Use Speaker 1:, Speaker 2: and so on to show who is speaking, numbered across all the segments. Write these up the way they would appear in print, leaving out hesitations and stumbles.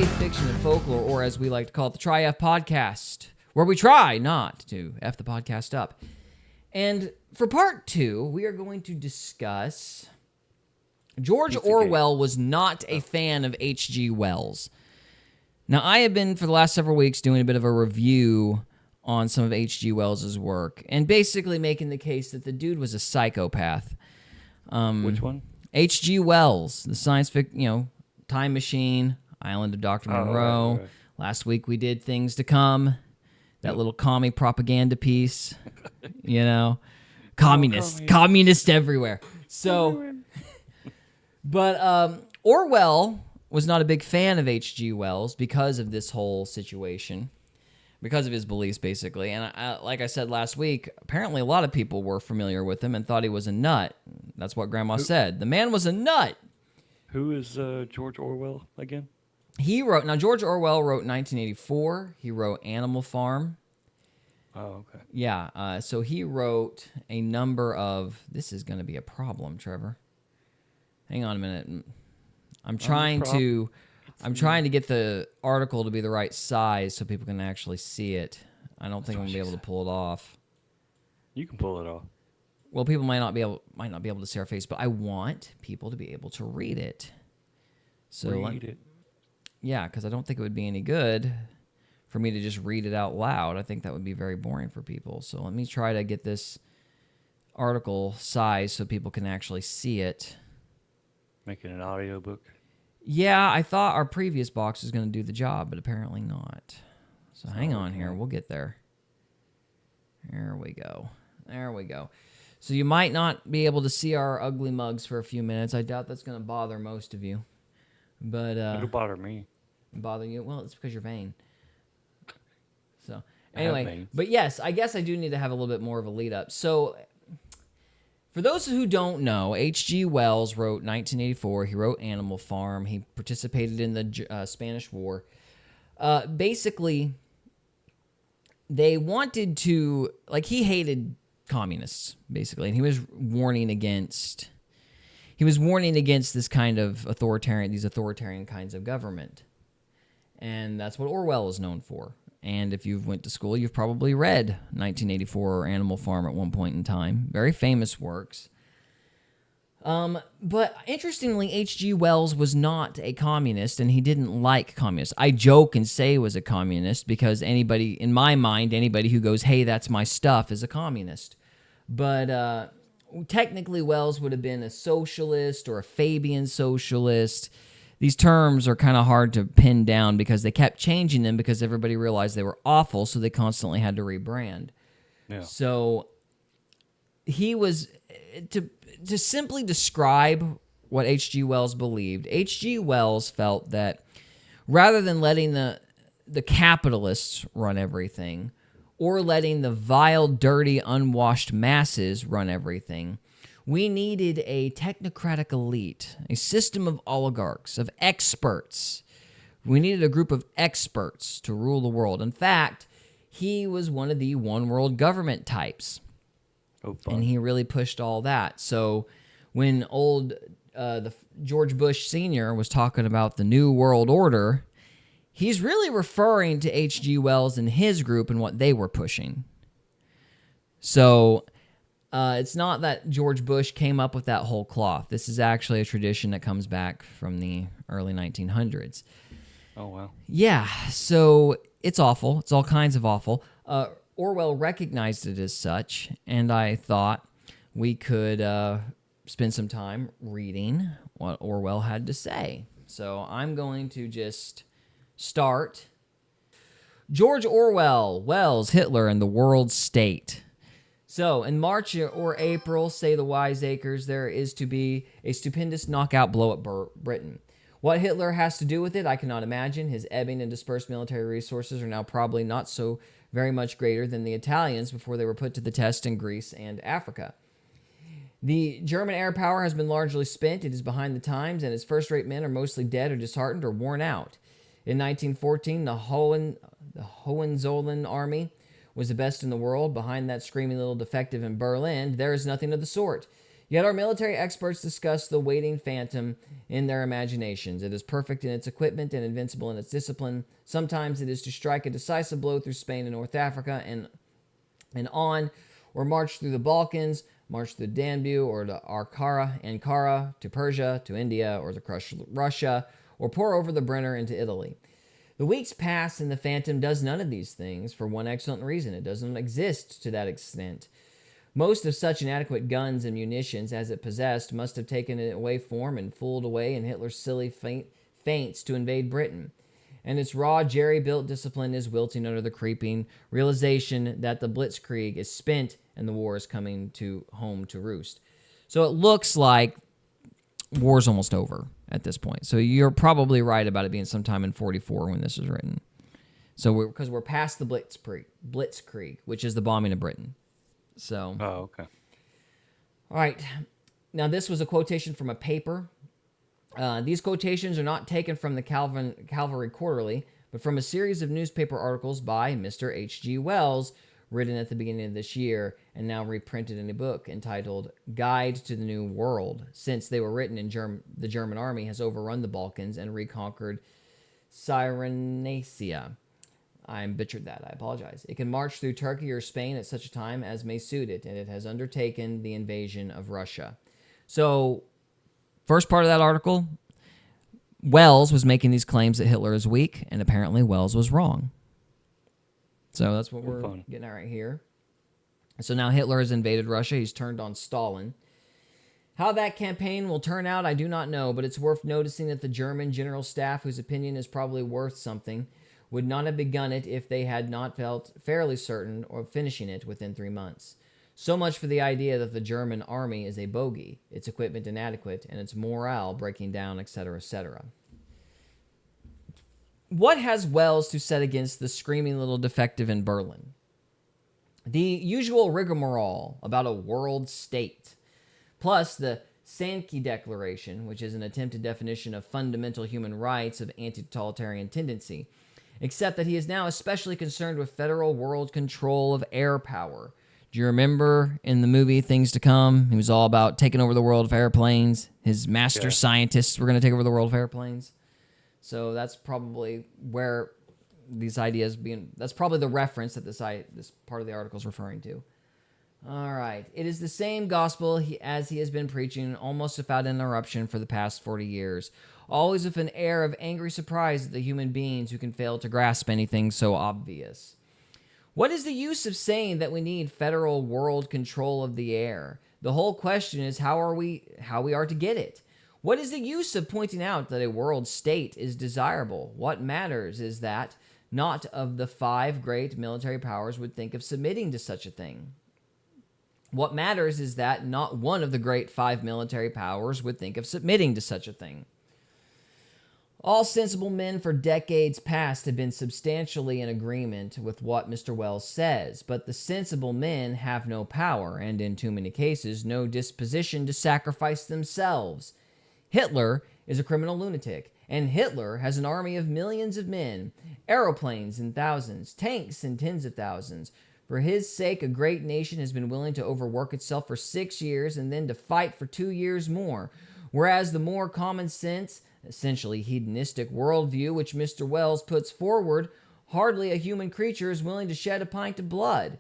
Speaker 1: Faith, Fiction, and Folklore, or as we like to call it, the Try-F Podcast, where we try not to F the podcast up. And for part 2, we are going to discuss George Orwell was not a fan of H.G. Wells. Now, I have been, for the last several weeks, doing a bit of a review on some of H.G. Wells' work, and basically making the case that the dude was a psychopath.
Speaker 2: Which one?
Speaker 1: H.G. Wells, the science fiction, Time Machine, Island of Dr. Monroe.
Speaker 2: Right.
Speaker 1: Last week we did Things to Come, that little commie propaganda piece, communist everywhere. So, but Orwell was not a big fan of H.G. Wells because of this whole situation, because of his beliefs, basically. And like I said last week, apparently a lot of people were familiar with him and thought he was a nut. That's what Grandma said. The man was a nut.
Speaker 2: Who is George Orwell again?
Speaker 1: George Orwell wrote 1984. He wrote Animal Farm.
Speaker 2: Oh, okay.
Speaker 1: Yeah, so he wrote a number of... This is going to be a problem, Trevor. Hang on a minute. I'm trying to get the article to be the right size so people can actually see it. I don't think I'm going to be able to pull it off.
Speaker 2: You can pull it off.
Speaker 1: Well, people might not be able to see our face, but I want people to be able to read it. So
Speaker 2: read it.
Speaker 1: Yeah, because I don't think it would be any good for me to just read it out loud. I think that would be very boring for people. So let me try to get this article size so people can actually see it.
Speaker 2: Make it an audiobook.
Speaker 1: Yeah, I thought our previous box was going to do the job, but apparently not. So hang on here. We'll get there. There we go. So you might not be able to see our ugly mugs for a few minutes. I doubt that's going to bother most of you. But
Speaker 2: it'll bother me.
Speaker 1: Bother you? Well, it's because you're vain. So anyway, but yes, I guess I do need to have a little bit more of a lead up. So for those who don't know, H.G. Wells wrote 1984. He wrote Animal Farm. He participated in the Spanish War. Basically, they wanted to, he hated communists, basically, and he was warning against this kind of these authoritarian kinds of government. And that's what Orwell is known for. And if you've went to school, you've probably read 1984 or Animal Farm at one point in time. Very famous works. But interestingly, H.G. Wells was not a communist, and he didn't like communists. I joke and say he was a communist because in my mind, anybody who goes, hey, that's my stuff, is a communist. But technically, Wells would have been a socialist or a Fabian socialist. These terms are kind of hard to pin down because they kept changing them because everybody realized they were awful, so they constantly had to rebrand. Yeah. So he was, to simply describe what H.G. Wells believed, H.G. Wells felt that rather than letting the capitalists run everything or letting the vile, dirty, unwashed masses run everything, we needed a technocratic elite, a system of oligarchs, of experts. We needed a group of experts to rule the world. In fact, he was one of the one-world government types.
Speaker 2: Oh, fun.
Speaker 1: And he really pushed all that. So when the George Bush Sr. was talking about the New World Order, he's really referring to H.G. Wells and his group and what they were pushing. So it's not that George Bush came up with that whole cloth. This is actually a tradition that comes back from the early 1900s.
Speaker 2: Oh, wow.
Speaker 1: Yeah, so it's awful. It's all kinds of awful. Orwell recognized it as such, and I thought we could spend some time reading what Orwell had to say. So I'm going to just start. George Orwell, Wells, Hitler, and the World State. So, in March or April, say the wiseacres, there is to be a stupendous knockout blow at Britain. What Hitler has to do with it, I cannot imagine. His ebbing and dispersed military resources are now probably not so very much greater than the Italians before they were put to the test in Greece and Africa. The German air power has been largely spent. It is behind the times, and its first-rate men are mostly dead or disheartened or worn out. In 1914, the Hohenzollern army was the best in the world. Behind that screaming little defective in Berlin, there is nothing of the sort. Yet our military experts discuss the waiting phantom in their imaginations. It is perfect in its equipment and invincible in its discipline. Sometimes it is to strike a decisive blow through Spain and North Africa and on, or march through the Balkans, march through Danube, or to Ankara, to Persia, to India, or to crush Russia, or pour over the Brenner into Italy. The weeks pass and the Phantom does none of these things for one excellent reason. It doesn't exist to that extent. Most of such inadequate guns and munitions as it possessed must have taken away form and fooled away in Hitler's silly feints to invade Britain. And its raw, jerry-built discipline is wilting under the creeping realization that the Blitzkrieg is spent and the war is coming home to roost. So it looks like war's almost over at this point. So you're probably right about it being sometime in 44 when this was written. So because we're past the Blitzkrieg, which is the bombing of Britain. So.
Speaker 2: Oh, okay.
Speaker 1: All right. Now, this was a quotation from a paper. These quotations are not taken from the Cavalry Quarterly, but from a series of newspaper articles by Mr. H.G. Wells, written at the beginning of this year, and now reprinted in a book entitled Guide to the New World, since they were written in the German army has overrun the Balkans and reconquered Cyrenaica. I butchered that. I apologize. It can march through Turkey or Spain at such a time as may suit it, and it has undertaken the invasion of Russia. So, first part of that article, Wells was making these claims that Hitler is weak, and apparently Wells was wrong. So that's what we're getting at right here. So now Hitler has invaded Russia. He's turned on Stalin. How that campaign will turn out, I do not know, but it's worth noticing that the German general staff, whose opinion is probably worth something, would not have begun it if they had not felt fairly certain of finishing it within 3 months. So much for the idea that the German army is a bogey, its equipment inadequate, and its morale breaking down, etc., etc. What has Wells to set against the screaming little defective in Berlin? The usual rigmarole about a world state, plus the Sane Declaration, which is an attempted definition of fundamental human rights of anti-totalitarian tendency, except that he is now especially concerned with federal world control of air power. Do you remember in the movie Things to Come? He was all about taking over the world of airplanes. His master scientists were going to take over the world of airplanes. So that's probably where these ideas that's probably the reference that this part of the article is referring to. All right. It is the same gospel as he has been preaching almost without interruption for the past 40 years, always with an air of angry surprise at the human beings who can fail to grasp anything so obvious. What is the use of saying that we need federal world control of the air? The whole question is how we are to get it. What is the use of pointing out that a world state is desirable? What matters is that not of the 5 great military powers would think of submitting to such a thing. What matters is that not one of the great 5 military powers would think of submitting to such a thing. All sensible men for decades past have been substantially in agreement with what Mr. Wells says, but the sensible men have no power, and in too many cases, no disposition to sacrifice themselves. Hitler is a criminal lunatic, and Hitler has an army of millions of men, aeroplanes in thousands, tanks in tens of thousands. For his sake, a great nation has been willing to overwork itself for 6 years and then to fight for 2 years more, whereas the more common sense, essentially hedonistic worldview which Mr. Wells puts forward, hardly a human creature is willing to shed a pint of blood.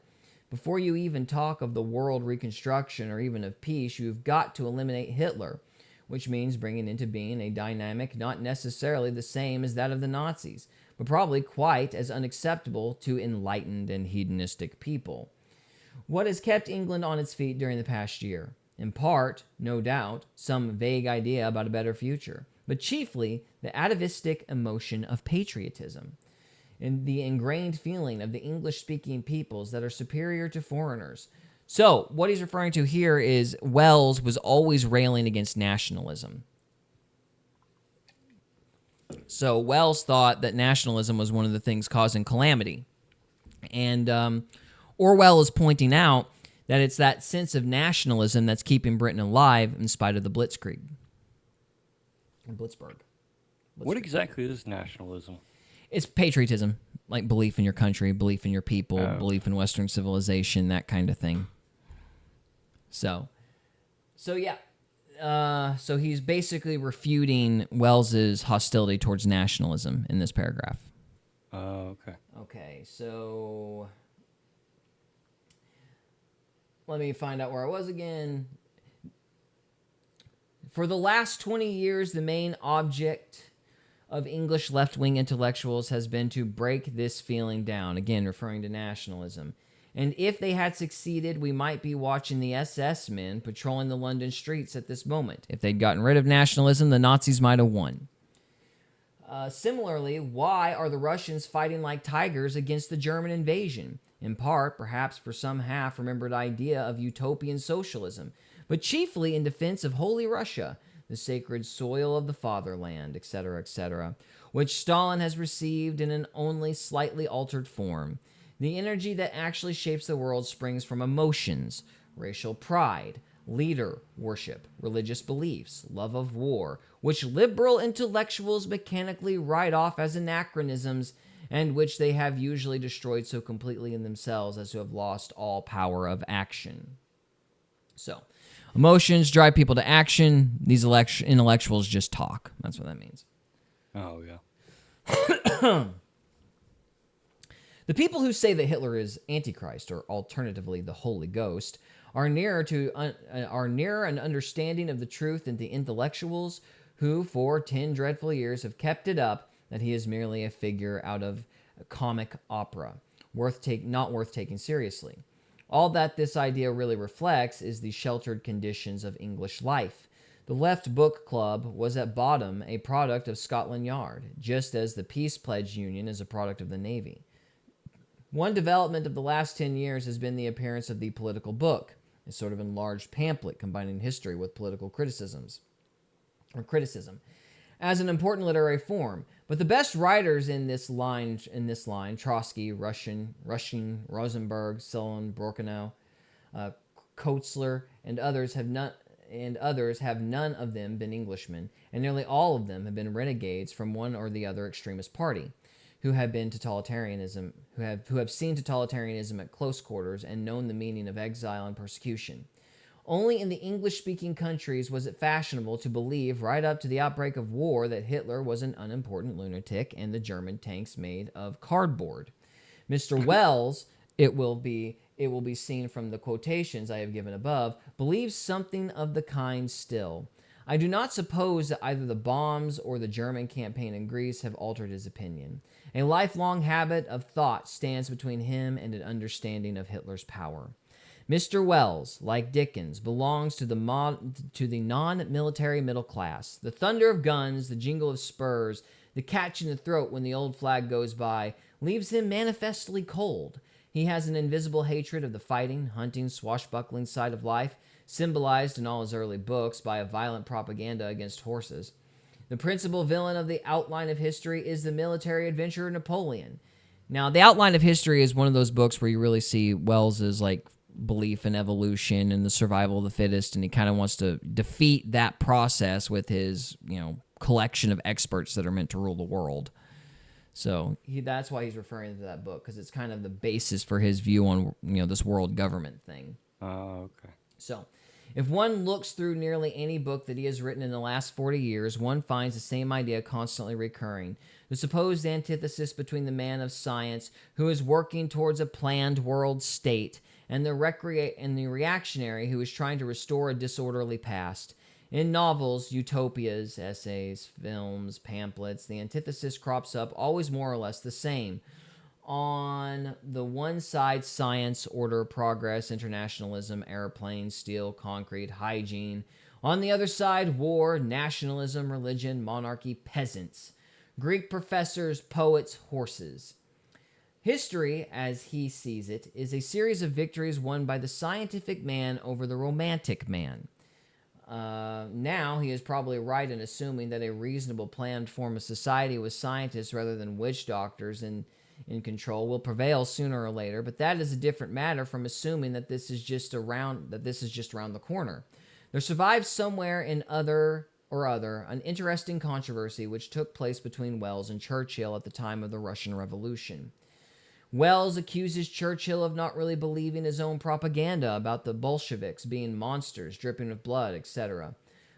Speaker 1: Before you even talk of the world reconstruction or even of peace, you've got to eliminate Hitler, which means bringing into being a dynamic not necessarily the same as that of the Nazis, but probably quite as unacceptable to enlightened and hedonistic people. What has kept England on its feet during the past year? In part, no doubt, some vague idea about a better future, but chiefly the atavistic emotion of patriotism, and the ingrained feeling of the English-speaking peoples that are superior to foreigners. So, what he's referring to here is Wells was always railing against nationalism. So, Wells thought that nationalism was one of the things causing calamity. And Orwell is pointing out that it's that sense of nationalism that's keeping Britain alive in spite of the Blitzkrieg. Blitzkrieg.
Speaker 2: What exactly is nationalism?
Speaker 1: It's patriotism, like belief in your country, belief in your people, belief in Western civilization, that kind of thing. So, So yeah, so he's basically refuting Wells's hostility towards nationalism in this paragraph.
Speaker 2: Okay.
Speaker 1: Okay, so let me find out where I was again. For the last 20 years, the main object of English left-wing intellectuals has been to break this feeling down, again referring to nationalism. And if they had succeeded, we might be watching the SS men patrolling the London streets at this moment. If they'd gotten rid of nationalism, the Nazis might have won. Similarly, why are the Russians fighting like tigers against the German invasion? In part, perhaps for some half-remembered idea of utopian socialism, but chiefly in defense of Holy Russia, the sacred soil of the fatherland, etc., which Stalin has received in an only slightly altered form. The energy that actually shapes the world springs from emotions, racial pride, leader worship, religious beliefs, love of war, which liberal intellectuals mechanically write off as anachronisms and which they have usually destroyed so completely in themselves as to have lost all power of action. So, emotions drive people to action. These intellectuals just talk. That's what that means.
Speaker 2: Oh, yeah.
Speaker 1: The people who say that Hitler is Antichrist, or alternatively the Holy Ghost, are nearer an understanding of the truth than the intellectuals who, for 10 dreadful years, have kept it up that he is merely a figure out of a comic opera, not worth taking seriously. All that this idea really reflects is the sheltered conditions of English life. The Left Book Club was at bottom a product of Scotland Yard, just as the Peace Pledge Union is a product of the Navy. One development of the last 10 years has been the appearance of the political book, a sort of enlarged pamphlet combining history with political criticism, as an important literary form. But the best writers in this line, Trotsky, Rushing, Rosenberg, Sullen, Borkenow, Kotzler, and others have none of them been Englishmen, and nearly all of them have been renegades from one or the other extremist party, who have seen totalitarianism at close quarters and known the meaning of exile and persecution. Only in the English-speaking countries was it fashionable to believe, right up to the outbreak of war, that Hitler was an unimportant lunatic and the German tanks made of cardboard. Mr. Wells, it will be seen from the quotations I have given above, believes something of the kind still. I do not suppose that either the bombs or the German campaign in Greece have altered his opinion. A lifelong habit of thought stands between him and an understanding of Hitler's power. Mr. Wells, like Dickens, belongs to the non-military middle class. The thunder of guns, the jingle of spurs, the catch in the throat when the old flag goes by, leaves him manifestly cold. He has an invisible hatred of the fighting, hunting, swashbuckling side of life, symbolized in all his early books by a violent propaganda against horses. The principal villain of the Outline of History is the military adventurer Napoleon. Now, the Outline of History is one of those books where you really see Wells's belief in evolution and the survival of the fittest, and he kind of wants to defeat that process with his, collection of experts that are meant to rule the world. So that's why he's referring to that book, because it's kind of the basis for his view on, this world government thing.
Speaker 2: Oh, okay.
Speaker 1: So, if one looks through nearly any book that he has written in the last 40 years, one finds the same idea constantly recurring. The supposed antithesis between the man of science, who is working towards a planned world state, and the reactionary who is trying to restore a disorderly past. In novels, utopias, essays, films, pamphlets, the antithesis crops up always more or less the same. On the one side, science, order, progress, internationalism, airplanes, steel, concrete, hygiene. On the other side, war, nationalism, religion, monarchy, peasants. Greek professors, poets, horses. History, as he sees it, is a series of victories won by the scientific man over the romantic man. Now, he is probably right in assuming that a reasonable planned form of society with scientists rather than witch doctors in control will prevail sooner or later, but that is a different matter from assuming that this is just around the corner. There survives somewhere in an interesting controversy which took place between Wells and Churchill at the time of the Russian Revolution. Wells accuses Churchill of not really believing his own propaganda about the Bolsheviks being monsters dripping with blood, etc.,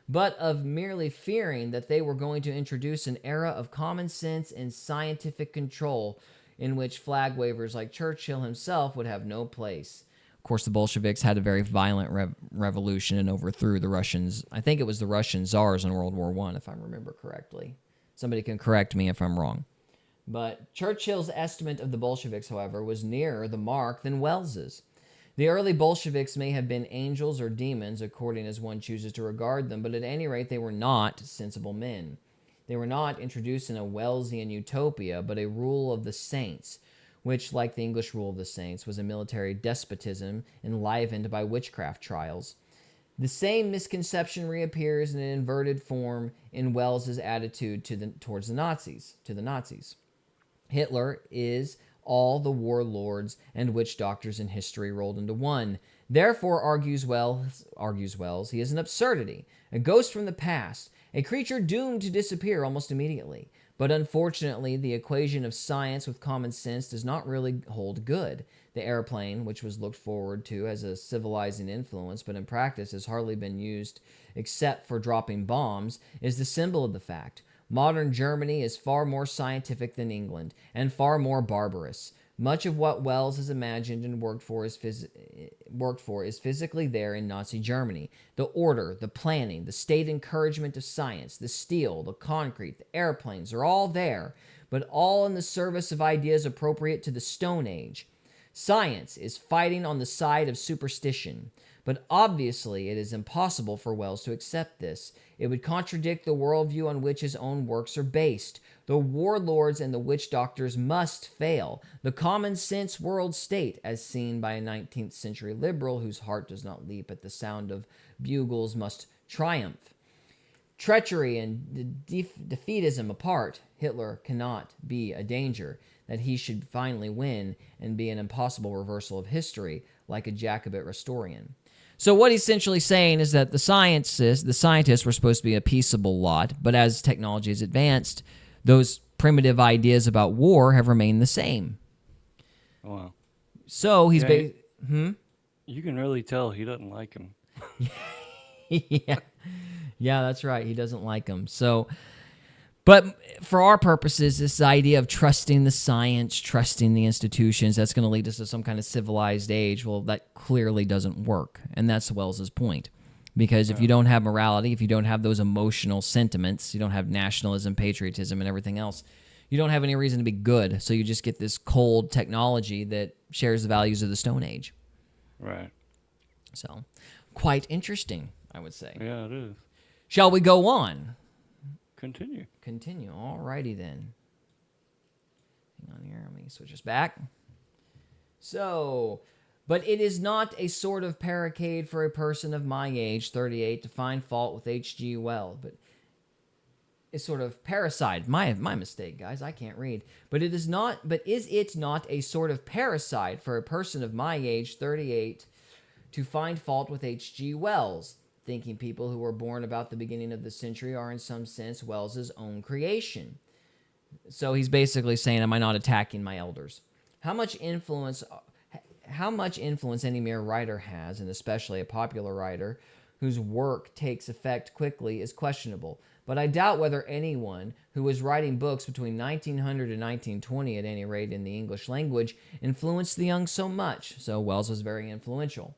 Speaker 1: but of merely fearing that they were going to introduce an era of common sense and scientific control in which flag wavers like Churchill himself would have no place. Of course, the Bolsheviks had a very violent revolution and overthrew the Russians. I think it was the Russian czars in World War I, if I remember correctly. Somebody can correct me if I'm wrong. But Churchill's estimate of the Bolsheviks, however, was nearer the mark than Wells's. The early Bolsheviks may have been angels or demons, according as one chooses to regard them, but at any rate they were not sensible men. They were not introducing a Wellesian utopia, but a rule of the saints, which, like the English rule of the saints, was a military despotism enlivened by witchcraft trials. The same misconception reappears in an inverted form in Wells's attitude towards the Nazis. Hitler is all the warlords and witch doctors in history rolled into one. Therefore, argues Wells, he is an absurdity, a ghost from the past, a creature doomed to disappear almost immediately. But unfortunately, the equation of science with common sense does not really hold good. The airplane, which was looked forward to as a civilizing influence, but in practice has hardly been used except for dropping bombs, is the symbol of the fact. Modern Germany is far more scientific than England, and far more barbarous. Much of what Wells has imagined and worked for is physically there in Nazi Germany. The order, the planning, the state encouragement of science, the steel, the concrete, the airplanes are all there, but all in the service of ideas appropriate to the Stone Age. Science is fighting on the side of superstition, but obviously it is impossible for Wells to accept this. It would contradict the worldview on which his own works are based. The warlords and the witch doctors must fail. The common sense world state, as seen by a 19th century liberal whose heart does not leap at the sound of bugles, must triumph. Treachery and defeatism apart, Hitler cannot be a danger. That he should finally win and be an impossible reversal of history, like a Jacobite Restorian. So what he's essentially saying is that the scientists were supposed to be a peaceable lot, but as technology has advanced, those primitive ideas about war have remained the same.
Speaker 2: Wow.
Speaker 1: So he's
Speaker 2: You can really tell he doesn't like him.
Speaker 1: Yeah, that's right. He doesn't like them. So, but for our purposes, this idea of trusting the science, trusting the institutions, that's going to lead us to some kind of civilized age. Well, that clearly doesn't work. And that's Wells's point. Because if you don't have morality, if you don't have those emotional sentiments, you don't have nationalism, patriotism, and everything else, you don't have any reason to be good. So you just get this cold technology that shares the values of the Stone Age.
Speaker 2: Right.
Speaker 1: So, quite interesting, I would say.
Speaker 2: Yeah, it is.
Speaker 1: Shall we go on?
Speaker 2: Continue.
Speaker 1: All righty then. Hang on here. Let me switch this back. So, but it is not a sort of parricide for a person of my age, 38, to find fault with H.G. Wells, but it's sort of parricide. My mistake, guys. I can't read. But it is not. But is it not a sort of parricide for a person of my age, 38, to find fault with H.G. Wells? Thinking people who were born about the beginning of the century are in some sense Wells's own creation. So he's basically saying, am I not attacking my elders? How much influence any mere writer has, and especially a popular writer whose work takes effect quickly, is questionable. But I doubt whether anyone who was writing books between 1900 and 1920, at any rate in the English language, influenced the young so much. So Wells was very influential.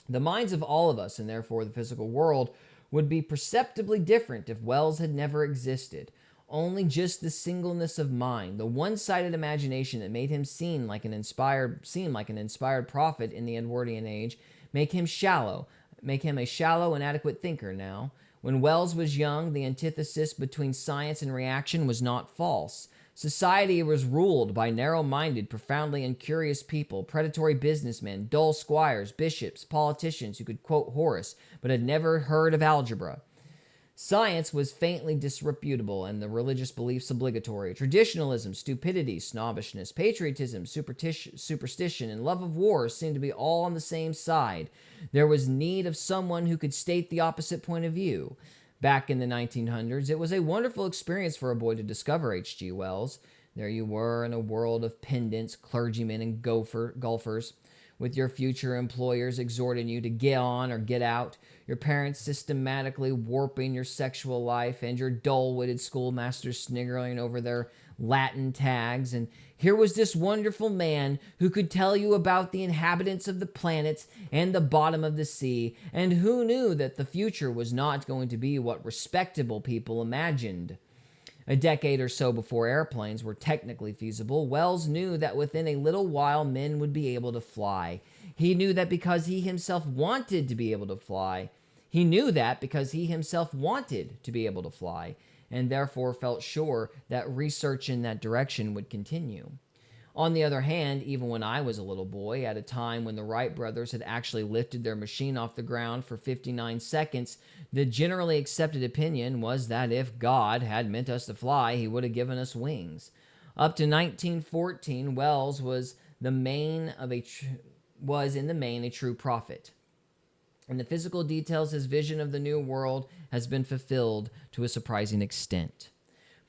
Speaker 1: The minds of all of us, and therefore the physical world, would be perceptibly different if Wells had never existed. Only just the singleness of mind, the one-sided imagination that made him seem like an inspired prophet in the Edwardian age, make him a shallow, inadequate thinker now. When Wells was young, the antithesis between science and reaction was not false. Society was ruled by narrow-minded, profoundly incurious people, predatory businessmen, dull squires, bishops, politicians who could quote Horace but had never heard of algebra. Science was faintly disreputable and the religious beliefs obligatory. Traditionalism, stupidity, snobbishness, patriotism, superstition, and love of war seemed to be all on the same side. There was need of someone who could state the opposite point of view. Back in the 1900s, it was a wonderful experience for a boy to discover H.G. Wells. There you were in a world of pedants, clergymen, and golfers, with your future employers exhorting you to get on or get out, your parents systematically warping your sexual life, and your dull-witted schoolmasters sniggering over their Latin tags. And here was this wonderful man who could tell you about the inhabitants of the planets and the bottom of the sea, and who knew that the future was not going to be what respectable people imagined. A decade or so before airplanes were technically feasible, Wells knew that within a little while men would be able to fly. He knew that because he himself wanted to be able to fly. He knew that because he himself wanted to be able to fly, and therefore felt sure that research in that direction would continue. On the other hand, even when I was a little boy, at a time when the Wright brothers had actually lifted their machine off the ground for 59 seconds, the generally accepted opinion was that if God had meant us to fly, he would have given us wings. Up to 1914, Wells was in the main a true prophet. In the physical details, his vision of the new world has been fulfilled to a surprising extent.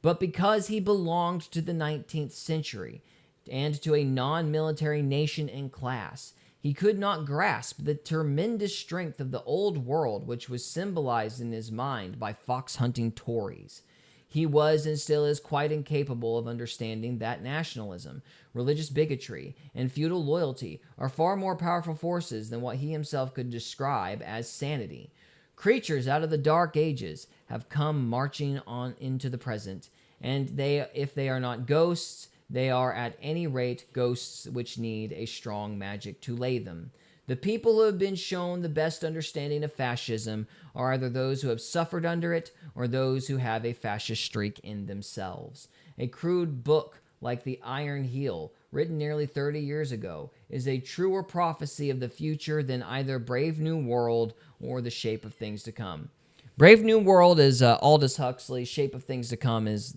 Speaker 1: But because he belonged to the 19th century, and to a non-military nation and class, he could not grasp the tremendous strength of the old world, which was symbolized in his mind by fox-hunting Tories. He was and still is quite incapable of understanding that nationalism, religious bigotry, and feudal loyalty are far more powerful forces than what he himself could describe as sanity. Creatures out of the dark ages have come marching on into the present, and if they are not ghosts, they are at any rate ghosts which need a strong magic to lay them. The people who have been shown the best understanding of fascism are either those who have suffered under it or those who have a fascist streak in themselves. A crude book like The Iron Heel, written nearly 30 years ago, is a truer prophecy of the future than either Brave New World or The Shape of Things to Come. Brave New World is Aldous Huxley. Shape of Things to Come is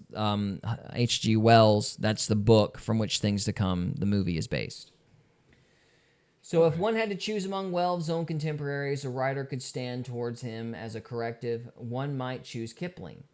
Speaker 1: H.G. Wells. That's the book from which Things to Come, the movie, is based. So if one had to choose among Wells' own contemporaries, a writer could stand towards him as a corrective, one might choose Kipling,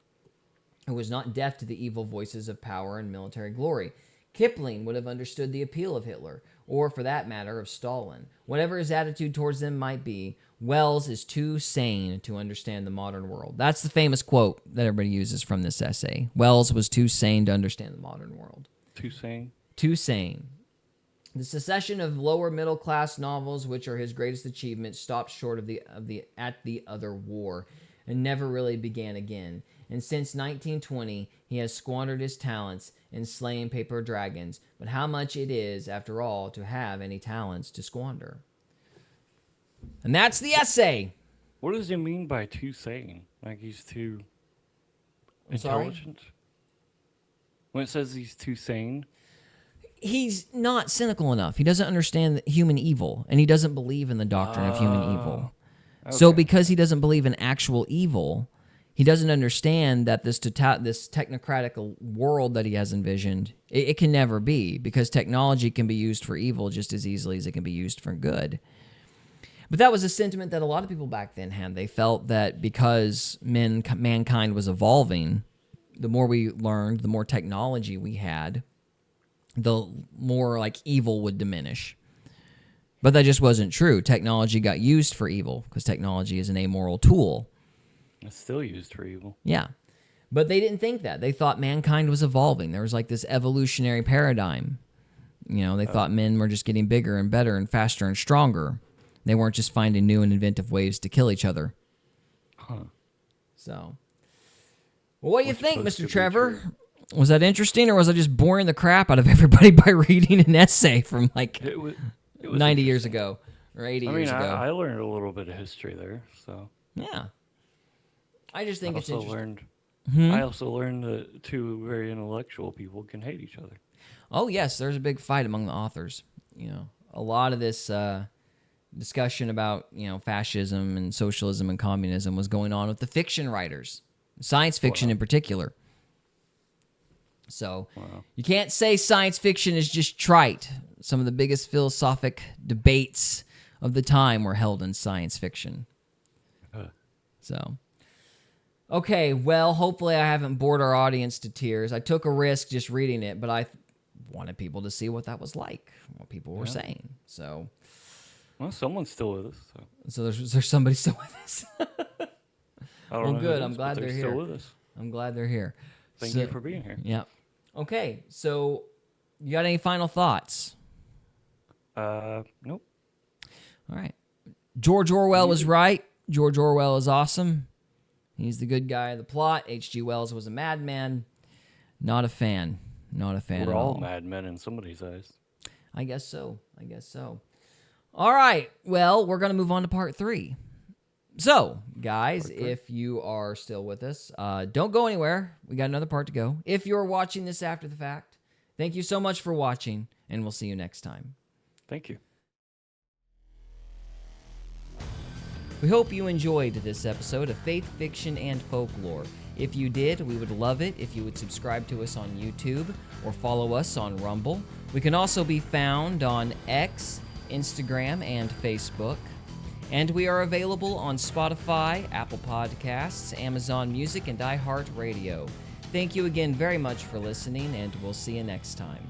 Speaker 1: who was not deaf to the evil voices of power and military glory. Kipling would have understood the appeal of Hitler, or for that matter, of Stalin. Whatever his attitude towards them might be, Wells is too sane to understand the modern world. That's the famous quote that everybody uses from this essay. Wells was too sane to understand the modern world.
Speaker 2: Too sane?
Speaker 1: Too sane. The succession of lower middle class novels, which are his greatest achievement, stopped short of the At the Other War and never really began again. And since 1920, he has squandered his talents in slaying paper dragons. But how much it is, after all, to have any talents to squander. And that's the essay.
Speaker 2: What does he mean by too sane? Like he's too intelligent? When it says he's too sane?
Speaker 1: He's not cynical enough. He doesn't understand human evil, and he doesn't believe in the doctrine of human evil.
Speaker 2: Okay.
Speaker 1: So because he doesn't believe in actual evil, he doesn't understand that this technocratic world that he has envisioned, it can never be, because technology can be used for evil just as easily as it can be used for good. But that was a sentiment that a lot of people back then had. They felt that because mankind was evolving, the more we learned, the more technology we had, the more like evil would diminish. But that just wasn't true. Technology got used for evil because technology is an amoral tool.
Speaker 2: It's still used for evil.
Speaker 1: Yeah. But they didn't think that. They thought mankind was evolving. There was like this evolutionary paradigm. You know, they thought men were just getting bigger and better and faster and stronger. They weren't just finding new and inventive ways to kill each other.
Speaker 2: Huh.
Speaker 1: So, well, what do you think,
Speaker 2: supposed to
Speaker 1: Mr.
Speaker 2: be
Speaker 1: Trevor?
Speaker 2: true.
Speaker 1: Was that interesting, or was I just boring the crap out of everybody by reading an essay from like
Speaker 2: It was
Speaker 1: 90 years
Speaker 2: interesting.
Speaker 1: ago or 80
Speaker 2: I
Speaker 1: years
Speaker 2: mean,
Speaker 1: ago?
Speaker 2: I learned a little bit of history there, so.
Speaker 1: Yeah. I just think
Speaker 2: I
Speaker 1: it's
Speaker 2: also
Speaker 1: interesting.
Speaker 2: I also learned that two very intellectual people can hate each other.
Speaker 1: Oh, yes, there's a big fight among the authors. You know, a lot of this discussion about, you know, fascism and socialism and communism was going on with the fiction writers, science fiction in particular. So you can't say science fiction is just trite. Some of the biggest philosophic debates of the time were held in science fiction. So, Okay, well, hopefully I haven't bored our audience to tears. I took a risk just reading it, but I wanted people to see what that was like, what people were saying. So,
Speaker 2: well, someone's still with us.
Speaker 1: so there's somebody still with us.
Speaker 2: I don't
Speaker 1: Well,
Speaker 2: know who
Speaker 1: good.
Speaker 2: it
Speaker 1: I'm
Speaker 2: is,
Speaker 1: glad
Speaker 2: but
Speaker 1: they're
Speaker 2: still
Speaker 1: here.
Speaker 2: with us.
Speaker 1: I'm glad they're here.
Speaker 2: Thank you for being here.
Speaker 1: Yeah. Okay, so you got any final thoughts?
Speaker 2: Nope.
Speaker 1: All right. George Orwell was right. George Orwell is awesome. He's the good guy of the plot. H.G. Wells was a madman. Not a fan. Not a fan
Speaker 2: We're
Speaker 1: at
Speaker 2: all
Speaker 1: all.
Speaker 2: madmen in somebody's eyes.
Speaker 1: I guess so. All right. Well, we're going to move on to part 3. So, guys, if you are still with us, don't go anywhere. We got another part to go. If you're watching this after the fact, thank you so much for watching, and we'll see you next time.
Speaker 2: Thank you.
Speaker 1: We hope you enjoyed this episode of Faith, Fiction, and Folklore. If you did, we would love it if you would subscribe to us on YouTube or follow us on Rumble. We can also be found on X, Instagram, and Facebook. And we are available on Spotify, Apple Podcasts, Amazon Music, and iHeartRadio. Thank you again very much for listening, and we'll see you next time.